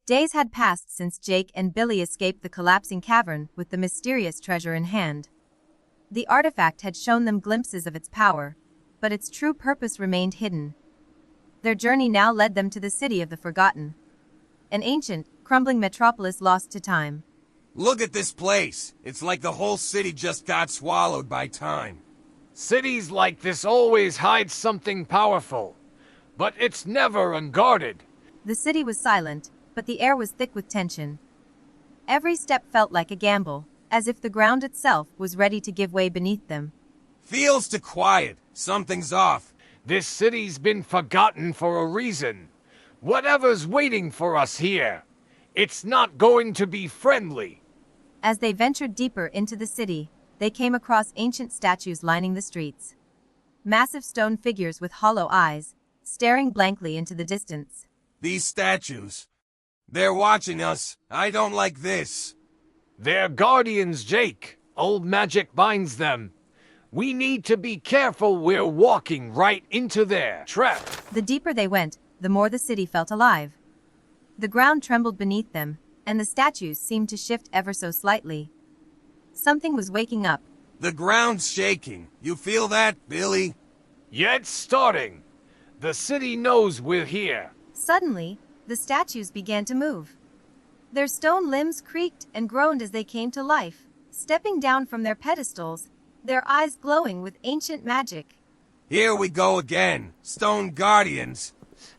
Days had passed since Jake and Billy escaped the collapsing cavern with the mysterious treasure in hand. The artifact had shown them glimpses of its power, but its true purpose remained hidden. Their journey now led them to the city of the Forgotten, an ancient, crumbling metropolis lost to time. Look at this place. It's like the whole city just got swallowed by time. Cities like this always hide something powerful, but it's never unguarded. The city was silent, but the air was thick with tension. Every step felt like a gamble, as if the ground itself was ready to give way beneath them. Feels too quiet. Something's off. This city's been forgotten for a reason. Whatever's waiting for us here, it's not going to be friendly. As they ventured deeper into the city, they came across ancient statues lining the streets. Massive stone figures with hollow eyes, staring blankly into the distance. These statues. They're watching us. I don't like this. They're guardians, Jake. Old magic binds them. We need to be careful. We're walking right into their trap. The deeper they went, the more the city felt alive. The ground trembled beneath them, and the statues seemed to shift ever so slightly. Something was waking up. The ground's shaking. You feel that, Billy? Yeah, it's starting. The city knows we're here. Suddenly, the statues began to move. Their stone limbs creaked and groaned as they came to life, stepping down from their pedestals, their eyes glowing with ancient magic. Here we go again. Stone guardians.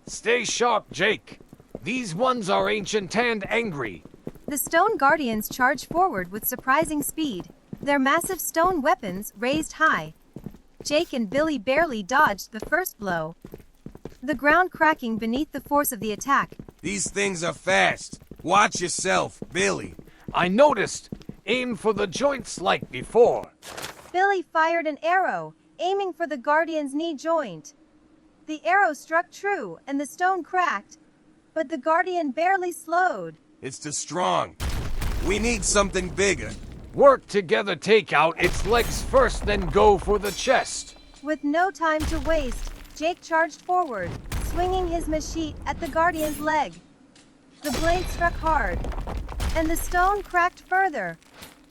Stay sharp, Jake. These ones are ancient and angry. The stone guardians charged forward with surprising speed, their massive stone weapons raised high. Jake and Billy barely dodged the first blow, the ground cracking beneath the force of the attack. These things are fast. Watch yourself, Billy. I noticed. Aim for the joints like before. Billy fired an arrow, aiming for the guardian's knee joint. The arrow struck true, and the stone cracked, but the guardian barely slowed. It's too strong. We need something bigger. Work together, take out its legs first, then go for the chest. With no time to waste, Jake charged forward, swinging his machete at the guardian's leg. The blade struck hard, and the stone cracked further,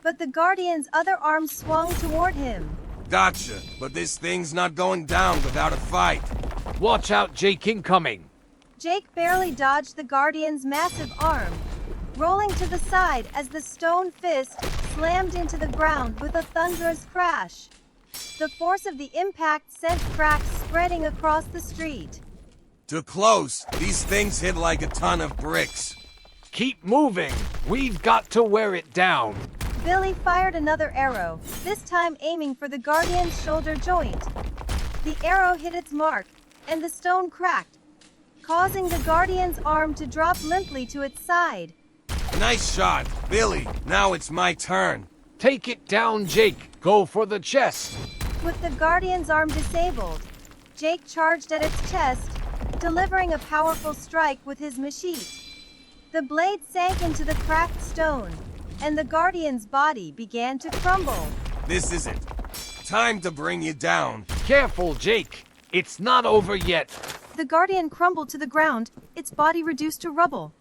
but the guardian's other arm swung toward him. Gotcha, but this thing's not going down without a fight. Watch out, Jake incoming. Jake barely dodged the guardian's massive arm, rolling to the side as the stone fist slammed into the ground with a thunderous crash. The force of the impact sent cracks spreading across the street. Too close. These things hit like a ton of bricks. Keep moving. We've got to wear it down. Billy fired another arrow, this time aiming for the guardian's shoulder joint. The arrow hit its mark, and the stone cracked, causing the guardian's arm to drop limply to its side. Nice shot, Billy. Now it's my turn. Take it down, Jake. Go for the chest. With the guardian's arm disabled, Jake charged at its chest, delivering a powerful strike with his machete. The blade sank into the cracked stone, and the guardian's body began to crumble. This is it. Time to bring you down. Careful, Jake. It's not over yet. The guardian crumbled to the ground, its body reduced to rubble.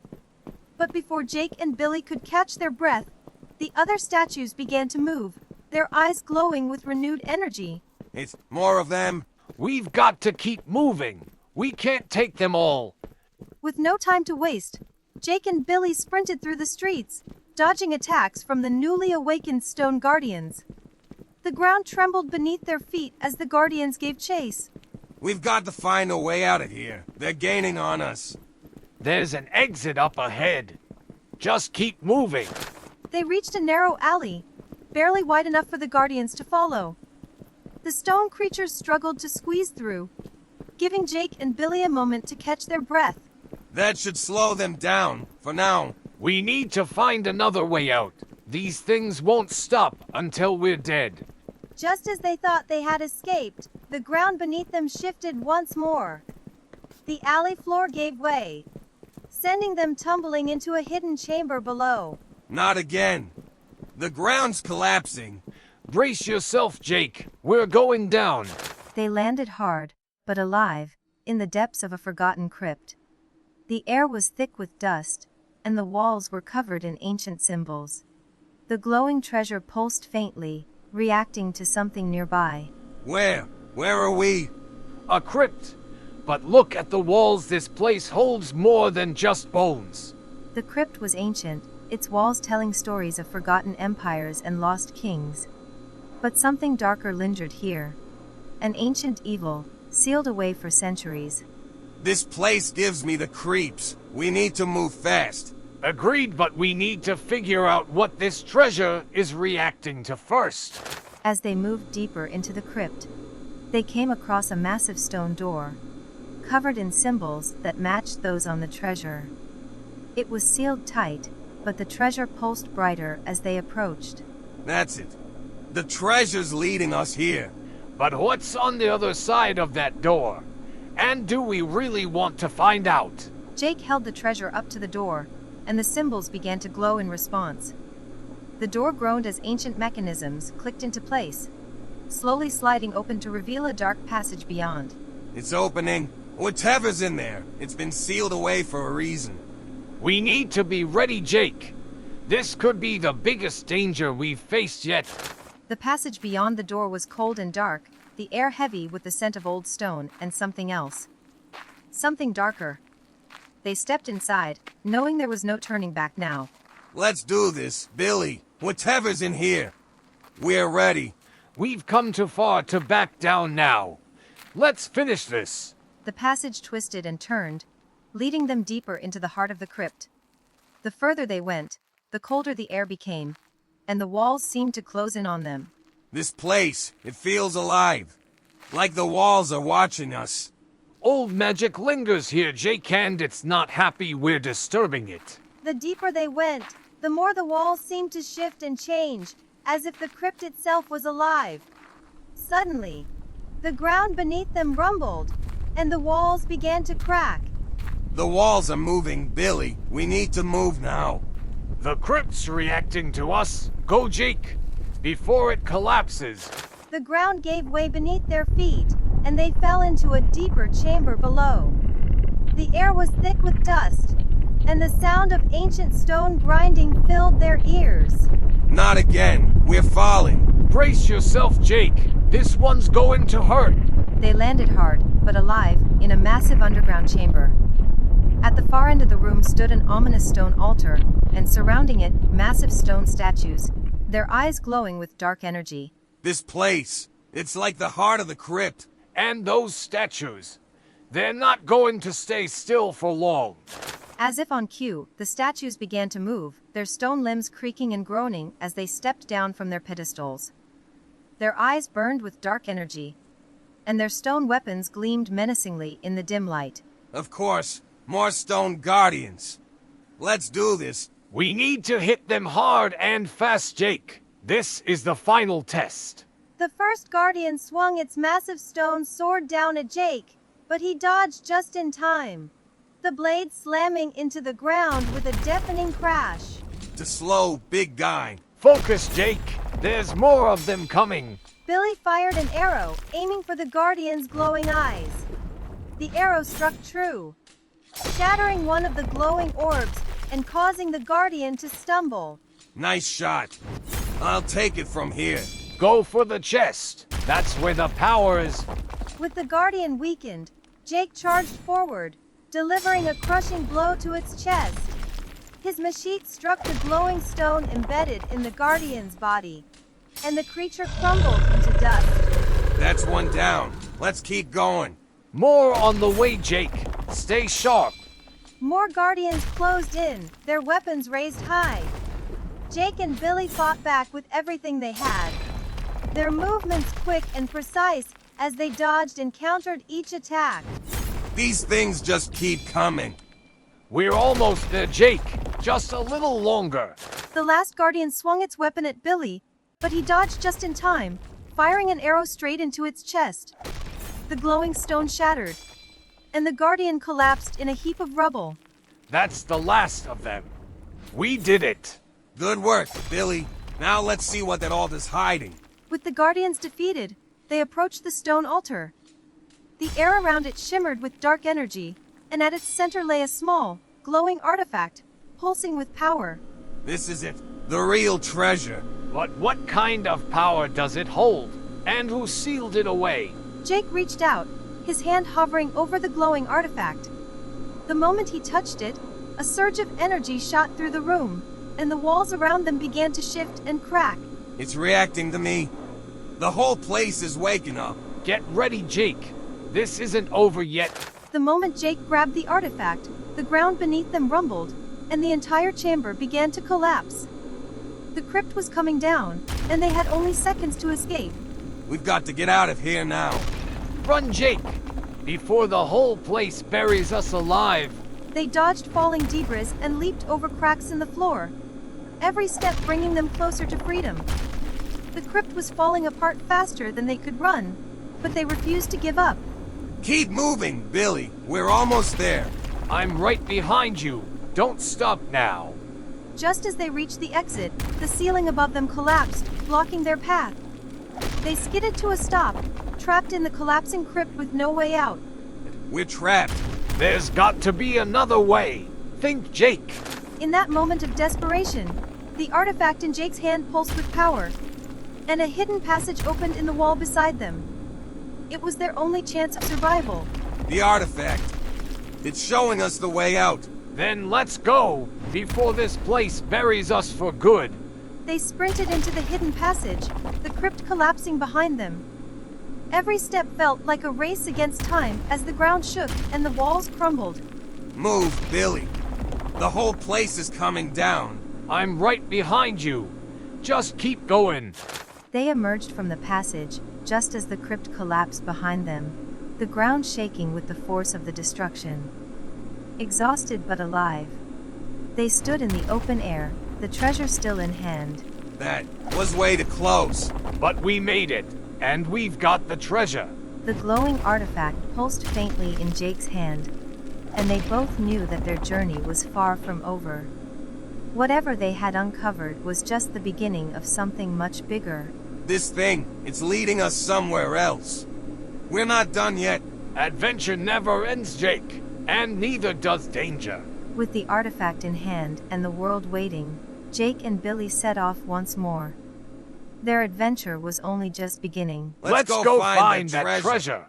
But before Jake and Billy could catch their breath, the other statues began to move, their eyes glowing with renewed energy. It's more of them. We've got to keep moving. We can't take them all. With no time to waste, Jake and Billy sprinted through the streets, dodging attacks from the newly awakened stone guardians. The ground trembled beneath their feet as the guardians gave chase. We've got to find a way out of here. They're gaining on us. There's an exit up ahead. Just keep moving. They reached a narrow alley, barely wide enough for the guardians to follow. The stone creatures struggled to squeeze through, giving Jake and Billy a moment to catch their breath. That should slow them down, for now. We need to find another way out. These things won't stop until we're dead. Just as they thought they had escaped, the ground beneath them shifted once more. The alley floor gave way, sending them tumbling into a hidden chamber below. Not again. The ground's collapsing. Brace yourself, Jake. We're going down. They landed hard, but alive, in the depths of a forgotten crypt. The air was thick with dust, and the walls were covered in ancient symbols. The glowing treasure pulsed faintly, reacting to something nearby. Where? Where are we? A crypt. But look at the walls, this place holds more than just bones. The crypt was ancient, its walls telling stories of forgotten empires and lost kings. But something darker lingered here. An ancient evil, sealed away for centuries. This place gives me the creeps. We need to move fast. Agreed, but we need to figure out what this treasure is reacting to first. As they moved deeper into the crypt, they came across a massive stone door, covered in symbols that matched those on the treasure. It was sealed tight, but the treasure pulsed brighter as they approached. That's it. The treasure's leading us here. But what's on the other side of that door? And do we really want to find out? Jake held the treasure up to the door, and the symbols began to glow in response. The door groaned as ancient mechanisms clicked into place, slowly sliding open to reveal a dark passage beyond. It's opening. Whatever's in there, it's been sealed away for a reason. We need to be ready, Jake. This could be the biggest danger we've faced yet. The passage beyond the door was cold and dark, the air heavy with the scent of old stone and something else. Something darker. They stepped inside, knowing there was no turning back now. Let's do this, Billy. Whatever's in here. We're ready. We've come too far to back down now. Let's finish this. The passage twisted and turned, leading them deeper into the heart of the crypt. The further they went, the colder the air became, and the walls seemed to close in on them. This place, it feels alive. Like the walls are watching us. Old magic lingers here, Jake, and it's not happy we're disturbing it. The deeper they went, the more the walls seemed to shift and change, as if the crypt itself was alive. Suddenly, the ground beneath them rumbled, and the walls began to crack. The walls are moving, Billy. We need to move now. The crypt's reacting to us. Go, Jake, before it collapses. The ground gave way beneath their feet, and they fell into a deeper chamber below. The air was thick with dust, and the sound of ancient stone grinding filled their ears. Not again. We're falling. Brace yourself, Jake. This one's going to hurt. They landed hard, but alive, in a massive underground chamber. At the far end of the room stood an ominous stone altar, and surrounding it, massive stone statues, their eyes glowing with dark energy. This place, it's like the heart of the crypt. And those statues, they're not going to stay still for long. As if on cue, the statues began to move, their stone limbs creaking and groaning as they stepped down from their pedestals. Their eyes burned with dark energy, and their stone weapons gleamed menacingly in the dim light. Of course, more stone guardians. Let's do this. We need to hit them hard and fast, Jake. This is the final test. The first guardian swung its massive stone sword down at Jake, but he dodged just in time, the blade slamming into the ground with a deafening crash. To slow, big guy. Focus, Jake. There's more of them coming. Billy fired an arrow, aiming for the guardian's glowing eyes. The arrow struck true, shattering one of the glowing orbs and causing the guardian to stumble. Nice shot. I'll take it from here. Go for the chest. That's where the power is. With the guardian weakened, Jake charged forward, delivering a crushing blow to its chest. His machete struck the glowing stone embedded in the guardian's body, and the creature crumbled into dust. That's one down. Let's keep going. More on the way, Jake. Stay sharp. More guardians closed in, their weapons raised high. Jake and Billy fought back with everything they had, their movements quick and precise as they dodged and countered each attack. These things just keep coming. We're almost there, Jake. Just a little longer. The last guardian swung its weapon at Billy, but he dodged just in time, firing an arrow straight into its chest. The glowing stone shattered, and the guardian collapsed in a heap of rubble. That's the last of them. We did it. Good work, Billy. Now let's see what that altar's hiding. With the guardians defeated, they approached the stone altar. The air around it shimmered with dark energy, and at its center lay a small, glowing artifact, pulsing with power. This is it. The real treasure. But what kind of power does it hold? And who sealed it away? Jake reached out, his hand hovering over the glowing artifact. The moment he touched it, a surge of energy shot through the room, and the walls around them began to shift and crack. It's reacting to me. The whole place is waking up. Get ready, Jake. This isn't over yet. The moment Jake grabbed the artifact, the ground beneath them rumbled, and the entire chamber began to collapse. The crypt was coming down, and they had only seconds to escape. We've got to get out of here now. Run, Jake, before the whole place buries us alive. They dodged falling debris and leaped over cracks in the floor, every step bringing them closer to freedom. The crypt was falling apart faster than they could run, but they refused to give up. Keep moving, Billy. We're almost there. I'm right behind you. Don't stop now. Just as they reached the exit, the ceiling above them collapsed, blocking their path. They skidded to a stop, trapped in the collapsing crypt with no way out. We're trapped. There's got to be another way. Think, Jake. In that moment of desperation, the artifact in Jake's hand pulsed with power, and a hidden passage opened in the wall beside them. It was their only chance of survival. The artifact. It's showing us the way out. Then let's go, before this place buries us for good. They sprinted into the hidden passage, the crypt collapsing behind them. Every step felt like a race against time as the ground shook and the walls crumbled. Move, Billy. The whole place is coming down. I'm right behind you. Just keep going. They emerged from the passage, just as the crypt collapsed behind them, the ground shaking with the force of the destruction. Exhausted but alive, they stood in the open air, the treasure still in hand. That was way too close. But we made it, and we've got the treasure. The glowing artifact pulsed faintly in Jake's hand, and they both knew that their journey was far from over. Whatever they had uncovered was just the beginning of something much bigger. This thing, it's leading us somewhere else. We're not done yet. Adventure never ends, Jake, and neither does danger. With the artifact in hand and the world waiting, Jake and Billy set off once more. Their adventure was only just beginning. Let's go find that treasure.